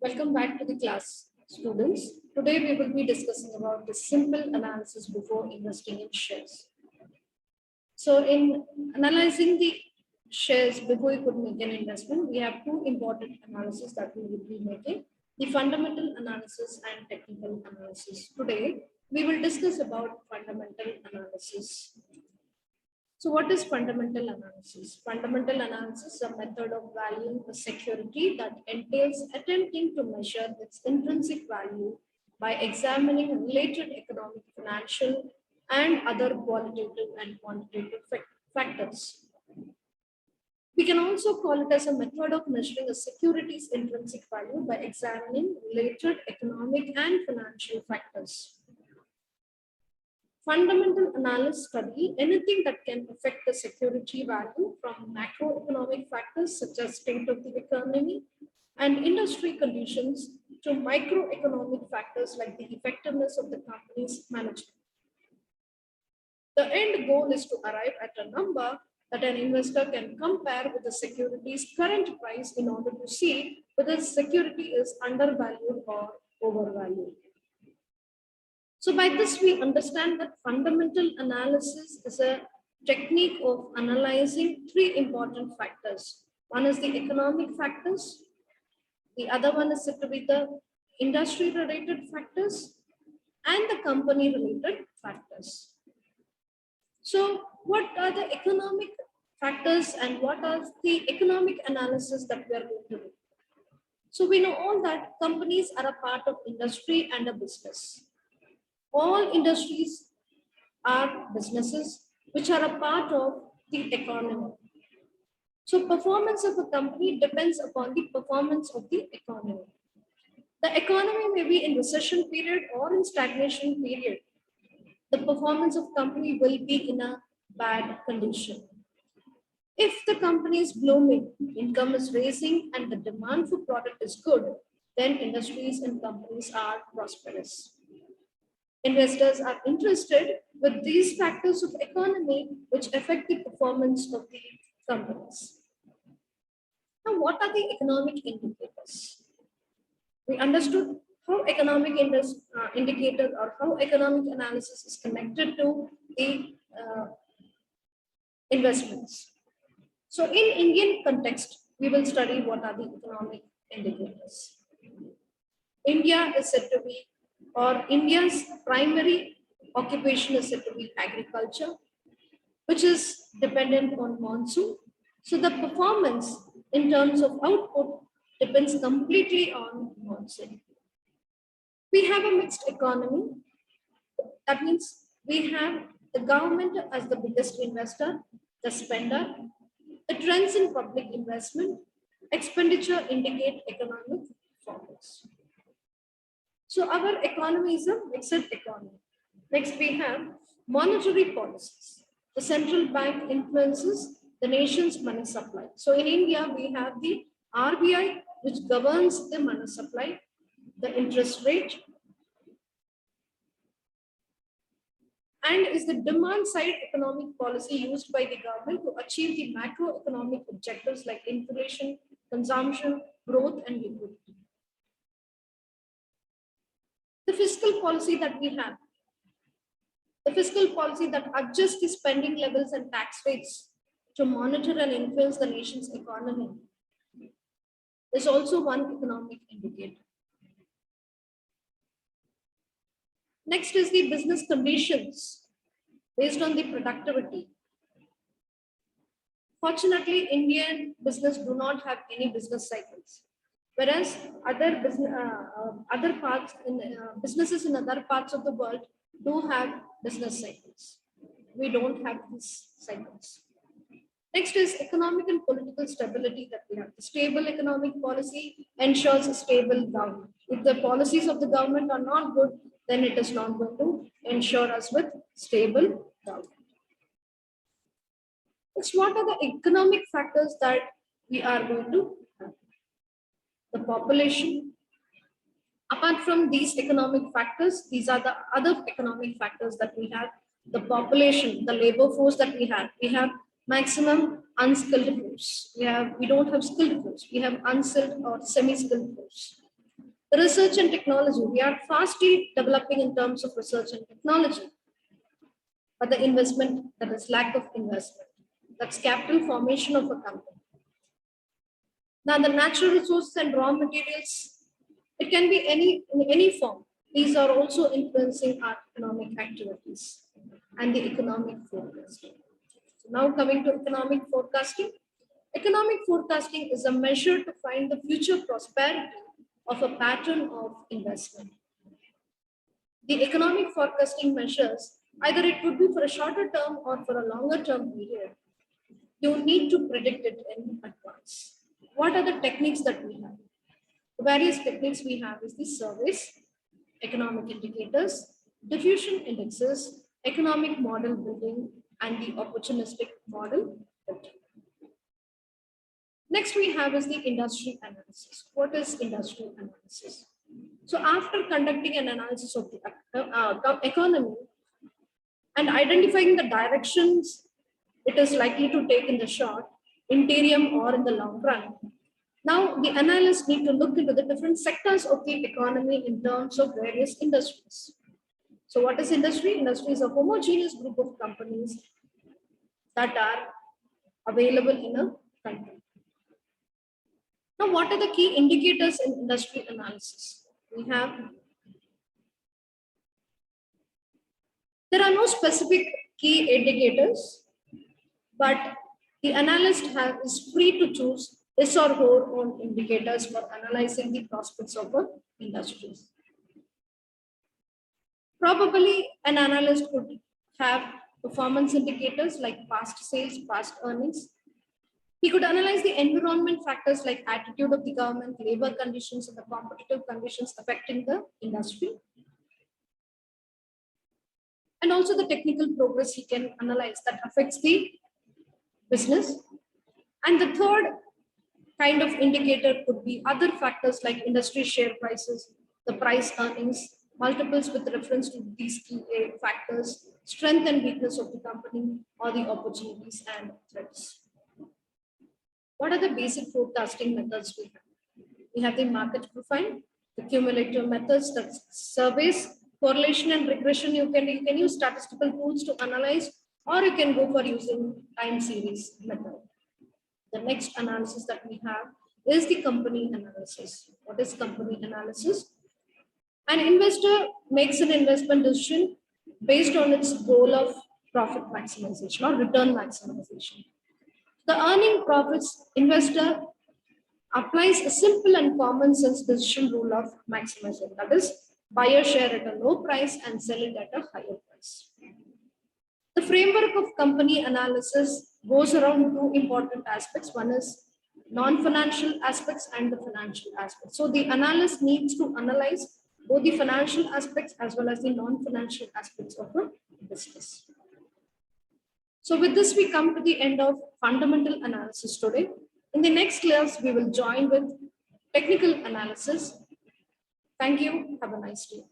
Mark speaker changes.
Speaker 1: Welcome back to the class, students. Today we will be discussing about the simple analysis before investing in shares. So in analyzing the shares before you could make an investment, we have two important analysis that we will be making, the fundamental analysis and technical analysis. Today, we will discuss about fundamental analysis. So what is fundamental analysis? Fundamental analysis is a method of valuing a security that entails attempting to measure its intrinsic value by examining related economic, financial, and other qualitative and quantitative factors. We can also call it as a method of measuring a security's intrinsic value by examining related economic and financial factors. Fundamental analysis study anything that can affect the security value from macroeconomic factors such as state of the economy and industry conditions to microeconomic factors like the effectiveness of the company's management. The end goal is to arrive at a number that an investor can compare with the security's current price in order to see whether the security is undervalued or overvalued. So by this, we understand that fundamental analysis is a technique of analyzing three important factors. One is the economic factors. The other one is said to be the industry-related factors and the company-related factors. So what are the economic factors and what are the economic analysis that we are going to do? So we know all that companies are a part of industry and a business. All industries are businesses which are a part of the economy. So performance of a company depends upon the performance of the economy. The economy may be in recession period or in stagnation period. The performance of company will be in a bad condition. If the company is blooming, income is rising and the demand for product is good, then industries and companies are prosperous. Investors are interested with these factors of economy which affect the performance of the companies. Now, what are the economic indicators? We understood how economic indicators or how economic analysis is connected to the investments. So in Indian context, we will study what are the economic indicators. India is said to be, or India's primary occupation is said to be agriculture, which is dependent on monsoon. So the performance in terms of output depends completely on monsoon. We have a mixed economy. That means we have the government as the biggest investor, the spender, the trends in public investment, expenditure indicate economic performance. So our economy is a mixed economy. Next, we have monetary policies. The central bank influences the nation's money supply. So in India, we have the RBI, which governs the money supply, the interest rate, and is the demand side economic policy used by the government to achieve the macroeconomic objectives like inflation, consumption, growth, and liquidity. The fiscal policy that we have, the fiscal policy that adjusts the spending levels and tax rates to monitor and influence the nation's economy, is also one economic indicator. Next is the business conditions based on the productivity. Fortunately, Indian business do not have any business cycles, whereas other businesses in other parts of the world do have business cycles. We don't have these cycles. Next is economic and political stability that we have. The stable economic policy ensures a stable government. If the policies of the government are not good, then it is not going to ensure us with stable government. Next, what are the economic factors that we are going to have? The population. Apart from these economic factors, these are the other economic factors that we have. The population, the labor force that we have. We have maximum unskilled force. We don't have skilled force. We have unskilled or semi-skilled force. The research and technology, we are fastly developing in terms of research and technology. But the investment, that is lack of investment. That's capital formation of a company. Now the natural resources and raw materials, it can be in any form. These are also influencing our economic activities and the economic forecasting. So now coming to economic forecasting. Economic forecasting is a measure to find the future prosperity of a pattern of investment. The economic forecasting measures, either it could be for a shorter term or for a longer term period, you need to predict it in advance. What are the techniques that we have? The various techniques we have is the surveys, economic indicators, diffusion indexes, economic model building, and the opportunistic model building. Next we have is the industry analysis. What is industry analysis? So after conducting an analysis of the economy and identifying the directions it is likely to take in the short, interim, or in the long run, now the analysts need to look into the different sectors of the economy in terms of various industries. So what is industry? Industry is a homogeneous group of companies that are available in a country. Now, what are the key indicators in industry analysis? There are no specific key indicators, but the analyst is free to choose his or her own indicators for analyzing the prospects of an industry. Probably an analyst could have performance indicators like past sales, past earnings. He could analyze the environment factors like attitude of the government, labor conditions, and the competitive conditions affecting the industry. And also the technical progress he can analyze that affects the business. And the third kind of indicator could be other factors like industry share prices, the price earnings, multiples with reference to these key factors, strength and weakness of the company, or the opportunities and threats. What are the basic forecasting methods we have? We have the market profile, the cumulative methods, that's surveys, correlation and regression. You can use statistical tools to analyze, or you can go for using time series method. The next analysis that we have is the company analysis. What is company analysis? An investor makes an investment decision based on its goal of profit maximization or return maximization. The earning profits investor applies a simple and common sense decision rule of maximization. That is, buy a share at a low price and sell it at a higher price. The framework of company analysis goes around two important aspects. One is non-financial aspects and the financial aspects. So the analyst needs to analyze both the financial aspects as well as the non-financial aspects of a business. So with this, we come to the end of fundamental analysis today. In the next class, we will join with technical analysis. Thank you. Have a nice day.